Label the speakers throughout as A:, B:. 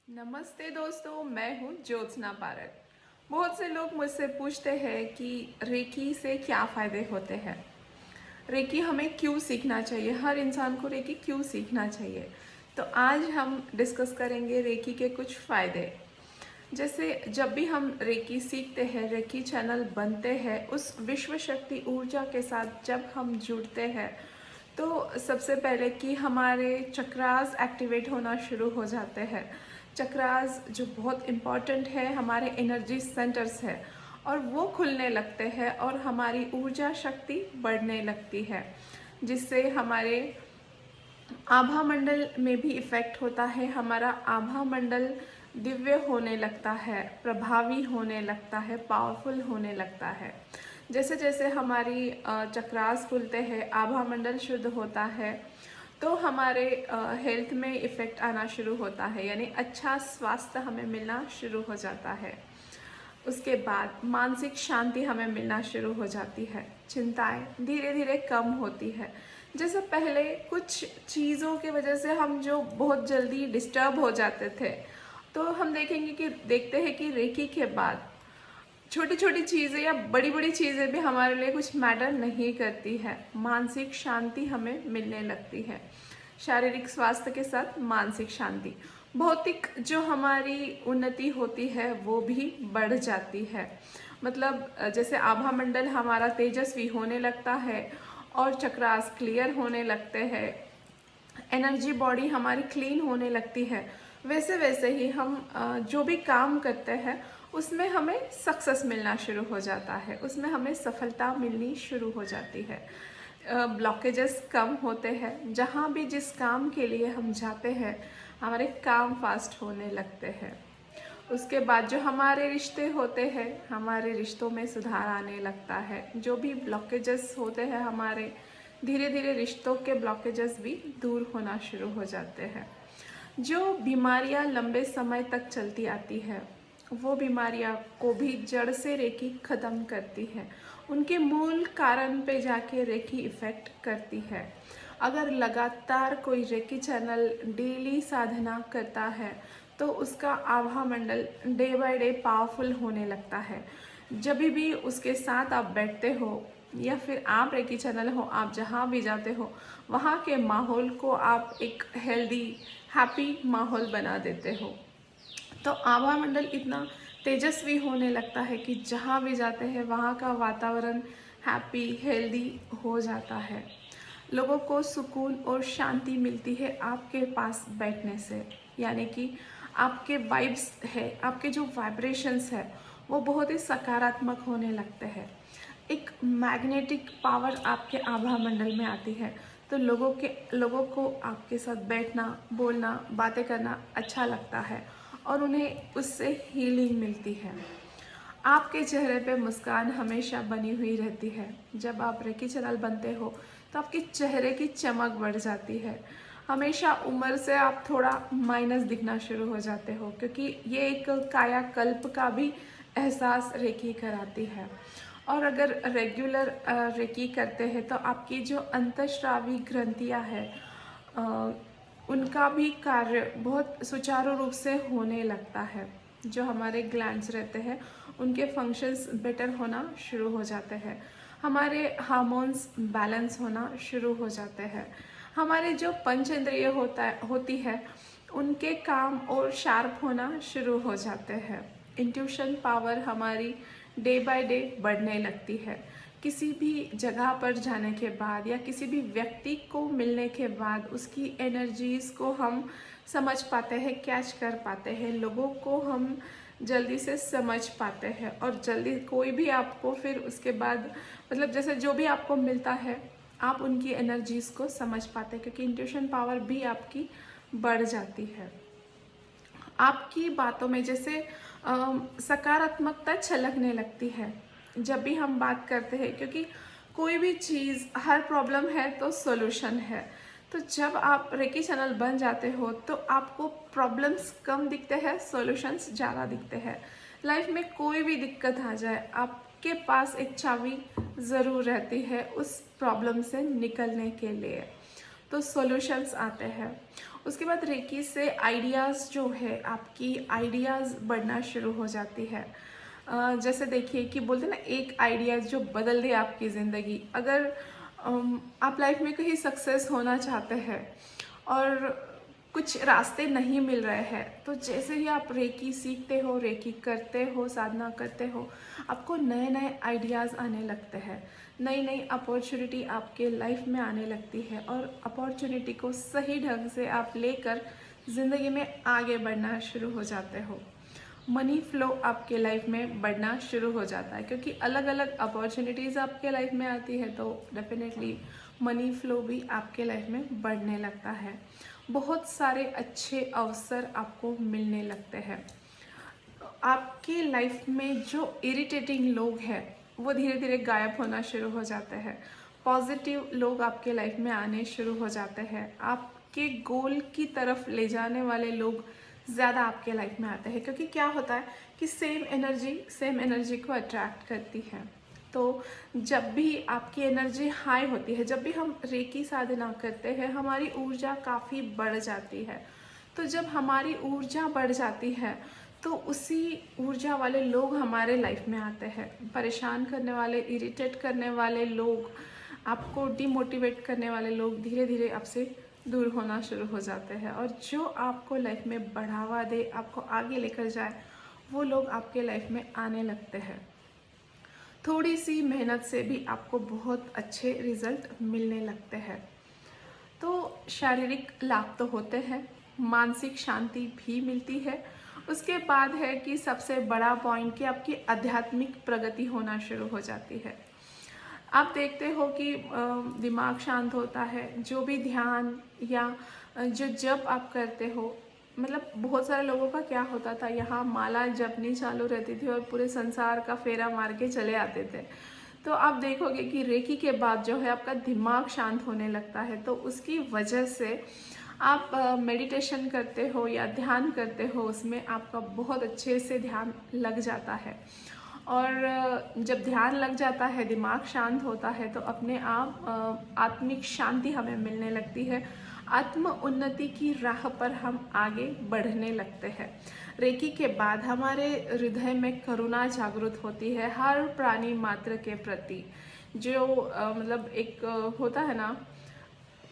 A: नमस्ते दोस्तों, मैं हूँ ज्योत्सना पारक। बहुत से लोग मुझसे पूछते हैं कि रेकी से क्या फ़ायदे होते हैं। रेकी हमें क्यों सीखना चाहिए, हर इंसान को रेकी क्यों सीखना चाहिए। तो आज हम डिस्कस करेंगे रेकी के कुछ फ़ायदे। जैसे जब भी हम रेकी सीखते हैं, रेकी चैनल बनते हैं, उस विश्व शक्ति ऊर्जा के साथ जब हम जुड़ते हैं तो सबसे पहले कि हमारे चक्रास एक्टिवेट होना शुरू हो जाते हैं। चक्रास जो बहुत इम्पॉर्टेंट है, हमारे एनर्जी सेंटर्स है और वो खुलने लगते हैं और हमारी ऊर्जा शक्ति बढ़ने लगती है, जिससे हमारे आभा मंडल में भी इफ़ेक्ट होता है। हमारा आभा मंडल दिव्य होने लगता है, प्रभावी होने लगता है, पावरफुल होने लगता है। जैसे जैसे हमारी चक्रास खुलते हैं, आभा मंडल शुद्ध होता है, तो हमारे हेल्थ में इफ़ेक्ट आना शुरू होता है, यानी अच्छा स्वास्थ्य हमें मिलना शुरू हो जाता है। उसके बाद मानसिक शांति हमें मिलना शुरू हो जाती है, चिंताएं धीरे धीरे कम होती है। जैसे पहले कुछ चीज़ों की वजह से हम जो बहुत जल्दी डिस्टर्ब हो जाते थे, तो हम देखते हैं कि रेकी के बाद छोटी छोटी चीज़ें या बड़ी बड़ी चीज़ें भी हमारे लिए कुछ मैटर नहीं करती है। मानसिक शांति हमें मिलने लगती है। शारीरिक स्वास्थ्य के साथ मानसिक शांति, भौतिक जो हमारी उन्नति होती है वो भी बढ़ जाती है। मतलब जैसे आभा मंडल हमारा तेजस्वी होने लगता है और चक्रास क्लियर होने लगते हैं, एनर्जी बॉडी हमारी क्लीन होने लगती है। वैसे वैसे ही हम जो भी काम करते हैं उसमें हमें सक्सेस मिलना शुरू हो जाता है, उसमें हमें सफलता मिलनी शुरू हो जाती है। ब्लॉकेजेस कम होते हैं, जहाँ भी जिस काम के लिए हम जाते हैं हमारे काम फास्ट होने लगते हैं। उसके बाद जो हमारे रिश्ते होते हैं, हमारे रिश्तों में सुधार आने लगता है। जो भी ब्लॉकेजेस होते हैं हमारे, धीरे धीरे रिश्तों के ब्लॉकेजेस भी दूर होना शुरू हो जाते हैं। जो बीमारियां लंबे समय तक चलती आती है, वो बीमारियां को भी जड़ से रेकी ख़त्म करती है। उनके मूल कारण पे जाके रेकी इफ़ेक्ट करती है। अगर लगातार कोई रेकी चैनल डेली साधना करता है तो उसका आभा मंडल डे बाय डे पावरफुल होने लगता है। जब भी उसके साथ आप बैठते हो या फिर आप रेकी चैनल हो, आप जहाँ भी जाते हो वहाँ के माहौल को आप एक हेल्दी हैप्पी माहौल बना देते हो। तो आभा मंडल इतना तेजस्वी होने लगता है कि जहाँ भी जाते हैं वहाँ का वातावरण हैप्पी हेल्दी हो जाता है। लोगों को सुकून और शांति मिलती है आपके पास बैठने से, यानी कि आपके वाइब्स है, आपके जो वाइब्रेशंस है वो बहुत ही सकारात्मक होने लगते हैं। एक मैग्नेटिक पावर आपके आभा मंडल में आती है, तो लोगों को आपके साथ बैठना, बोलना, बातें करना अच्छा लगता है और उन्हें उससे हीलिंग मिलती है। आपके चेहरे पे मुस्कान हमेशा बनी हुई रहती है। जब आप रेकी चैनल बनते हो तो आपके चेहरे की चमक बढ़ जाती है। हमेशा उम्र से आप थोड़ा माइनस दिखना शुरू हो जाते हो, क्योंकि ये एक कायाकल्प का भी एहसास रेकी कराती है। और अगर रेगुलर रेकी करते हैं तो आपकी जो अंतःस्रावी ग्रंथियाँ हैं उनका भी कार्य बहुत सुचारू रूप से होने लगता है। जो हमारे ग्लैंड्स रहते हैं उनके फंक्शंस बेटर होना शुरू हो जाते हैं। हमारे हार्मोन्स बैलेंस होना शुरू हो जाते हैं। हमारे जो पंच इंद्रिय होती है उनके काम और शार्प होना शुरू हो जाते हैं। इंट्यूशन पावर हमारी डे बाय डे बढ़ने लगती है। किसी भी जगह पर जाने के बाद या किसी भी व्यक्ति को मिलने के बाद उसकी एनर्जीज़ को हम समझ पाते हैं, कैच कर पाते हैं। लोगों को हम जल्दी से समझ पाते हैं और जल्दी कोई भी आपको फिर उसके बाद मतलब जैसे जो भी आपको मिलता है आप उनकी एनर्जीज़ को समझ पाते हैं, क्योंकि इंट्यूशन पावर भी आपकी बढ़ जाती है। आपकी बातों में जैसे सकारात्मकता छलकने लगती है जब भी हम बात करते हैं, क्योंकि कोई भी चीज़, हर प्रॉब्लम है तो सॉल्यूशन है। तो जब आप रेकी चैनल बन जाते हो तो आपको प्रॉब्लम्स कम दिखते हैं, सॉल्यूशंस ज़्यादा दिखते हैं। लाइफ में कोई भी दिक्कत आ जाए आपके पास एक चाबी ज़रूर रहती है उस प्रॉब्लम से निकलने के लिए। तो सॉल्यूशंस आते हैं। उसके बाद रेकी से आइडियाज़ जो है, आपकी आइडियाज़ बढ़ना शुरू हो जाती है। जैसे देखिए कि बोलते ना, एक आइडिया जो बदल दे आपकी ज़िंदगी। अगर आप लाइफ में कहीं सक्सेस होना चाहते हैं और कुछ रास्ते नहीं मिल रहे हैं, तो जैसे ही आप रेकी सीखते हो, रेकी करते हो, साधना करते हो, आपको नए नए आइडियाज़ आने लगते हैं, नई नई अपॉर्चुनिटी आपके लाइफ में आने लगती है, और अपॉर्चुनिटी को सही ढंग से आप लेकर ज़िंदगी में आगे बढ़ना शुरू हो जाते हो। मनी फ्लो आपके लाइफ में बढ़ना शुरू हो जाता है, क्योंकि अलग अलग अपॉर्चुनिटीज़ आपके लाइफ में आती है, तो डेफिनेटली मनी फ्लो भी आपके लाइफ में बढ़ने लगता है। बहुत सारे अच्छे अवसर आपको मिलने लगते हैं। आपकी लाइफ में जो इरिटेटिंग लोग हैं वो धीरे धीरे गायब होना शुरू हो जाते हैं। पॉजिटिव लोग आपके लाइफ में आने शुरू हो जाते हैं। आपके गोल की तरफ ले जाने वाले लोग ज़्यादा आपके लाइफ में आते हैं, क्योंकि क्या होता है कि सेम एनर्जी को अट्रैक्ट करती है। तो जब भी आपकी एनर्जी हाई होती है, जब भी हम रेकी साधना करते हैं, हमारी ऊर्जा काफ़ी बढ़ जाती है। तो जब हमारी ऊर्जा बढ़ जाती है, तो उसी ऊर्जा वाले लोग हमारे लाइफ में आते हैं। परेशान करने वाले, इरिटेट करने वाले लोग, आपको डिमोटिवेट करने वाले लोग धीरे धीरे आपसे दूर होना शुरू हो जाते हैं, और जो आपको लाइफ में बढ़ावा दे, आपको आगे लेकर जाए, वो लोग आपके लाइफ में आने लगते हैं। थोड़ी सी मेहनत से भी आपको बहुत अच्छे रिजल्ट मिलने लगते हैं। तो शारीरिक लाभ तो होते हैं, मानसिक शांति भी मिलती है। उसके बाद है कि सबसे बड़ा पॉइंट कि आपकी आध्यात्मिक प्रगति होना शुरू हो जाती है। आप देखते हो कि दिमाग शांत होता है, जो भी ध्यान या जो जप आप करते हो, मतलब बहुत सारे लोगों का क्या होता था, यहाँ माला जपनी चालू रहती थी और पूरे संसार का फेरा मार के चले आते थे। तो आप देखोगे कि रेकी के बाद जो है आपका दिमाग शांत होने लगता है, तो उसकी वजह से आप मेडिटेशन करते हो या ध्यान करते हो, उसमें आपका बहुत अच्छे से ध्यान लग जाता है। और जब ध्यान लग जाता है, दिमाग शांत होता है, तो अपने आप आत्मिक शांति हमें मिलने लगती है। आत्म उन्नति की राह पर हम आगे बढ़ने लगते हैं। रेकी के बाद हमारे हृदय में करुणा जागृत होती है हर प्राणी मात्र के प्रति। जो मतलब एक होता है ना,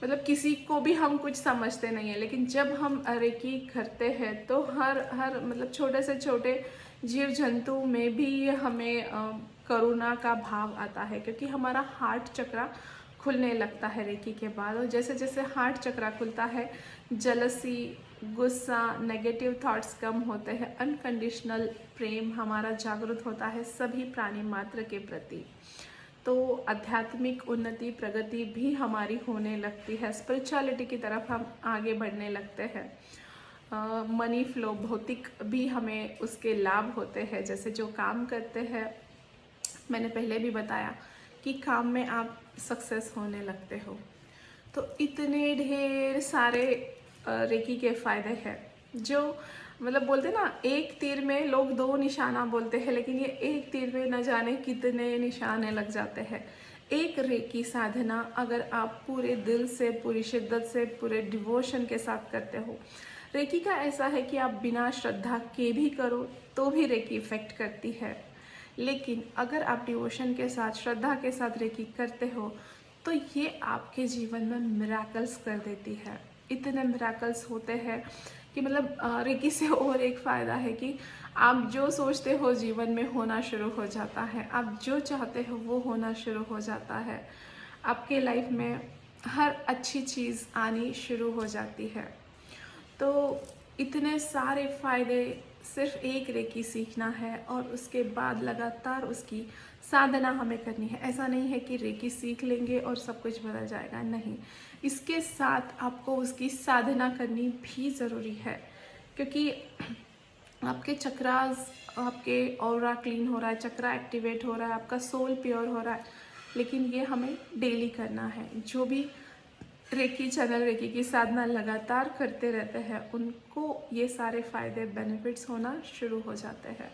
A: मतलब किसी को भी हम कुछ समझते नहीं है, लेकिन जब हम रेकी करते हैं तो हर मतलब छोटे से छोटे जीव जंतु में भी हमें करुणा का भाव आता है, क्योंकि हमारा हार्ट चक्रा खुलने लगता है रेकी के बाद। और जैसे जैसे हार्ट चक्रा खुलता है, जलसी, गुस्सा, नेगेटिव थॉट्स कम होते हैं, अनकंडीशनल प्रेम हमारा जागृत होता है सभी प्राणी मात्र के प्रति। तो आध्यात्मिक उन्नति, प्रगति भी हमारी होने लगती है। स्पिरिचुअलिटी की तरफ हम आगे बढ़ने लगते हैं। मनी फ्लो, भौतिक भी हमें उसके लाभ होते हैं। जैसे जो काम करते हैं, मैंने पहले भी बताया कि काम में आप सक्सेस होने लगते हो। तो इतने ढेर सारे रेकी के फ़ायदे हैं, जो मतलब बोलते ना, एक तीर में लोग दो निशाना बोलते हैं, लेकिन ये एक तीर में न जाने कितने निशाने लग जाते हैं। एक रेकी साधना अगर आप पूरे दिल से, पूरी शिद्दत से, पूरे डिवोशन के साथ करते हो, रेकी का ऐसा है कि आप बिना श्रद्धा के भी करो तो भी रेकी इफ़ेक्ट करती है। लेकिन अगर आप डिवोशन के साथ, श्रद्धा के साथ रेकी करते हो, तो ये आपके जीवन में मिराकल्स कर देती है। इतने मिराकल्स होते हैं कि मतलब रेकी से और एक फ़ायदा है कि आप जो सोचते हो जीवन में होना शुरू हो जाता है। आप जो चाहते हो वो होना शुरू हो जाता है। आपके लाइफ में हर अच्छी चीज़ आनी शुरू हो जाती है। तो इतने सारे फ़ायदे, सिर्फ एक रेकी सीखना है और उसके बाद लगातार उसकी साधना हमें करनी है। ऐसा नहीं है कि रेकी सीख लेंगे और सब कुछ बदल जाएगा, नहीं। इसके साथ आपको उसकी साधना करनी भी ज़रूरी है, क्योंकि आपके चक्रास, आपके ऑरा क्लीन हो रहा है, चक्रा एक्टिवेट हो रहा है, आपका सोल प्योर हो रहा है, लेकिन ये हमें डेली करना है। जो भी रेकी चैनल, रेकी की साधना लगातार करते रहते हैं, उनको ये सारे फ़ायदे, बेनिफिट्स होना शुरू हो जाते हैं।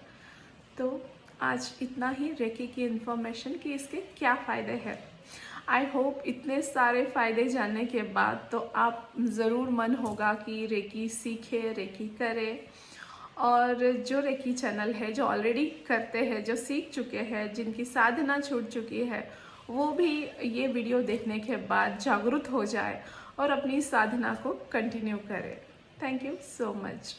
A: तो आज इतना ही रेकी की इन्फॉर्मेशन कि इसके क्या फ़ायदे हैं। आई होप इतने सारे फ़ायदे जानने के बाद तो आप ज़रूर मन होगा कि रेकी सीखे, रेकी करें। और जो रेकी चैनल है, जो ऑलरेडी करते हैं, जो सीख चुके हैं, जिनकी साधना छूट चुकी है, वो भी ये वीडियो देखने के बाद जागरूक हो जाए और अपनी साधना को कंटिन्यू करें। Thank you so much.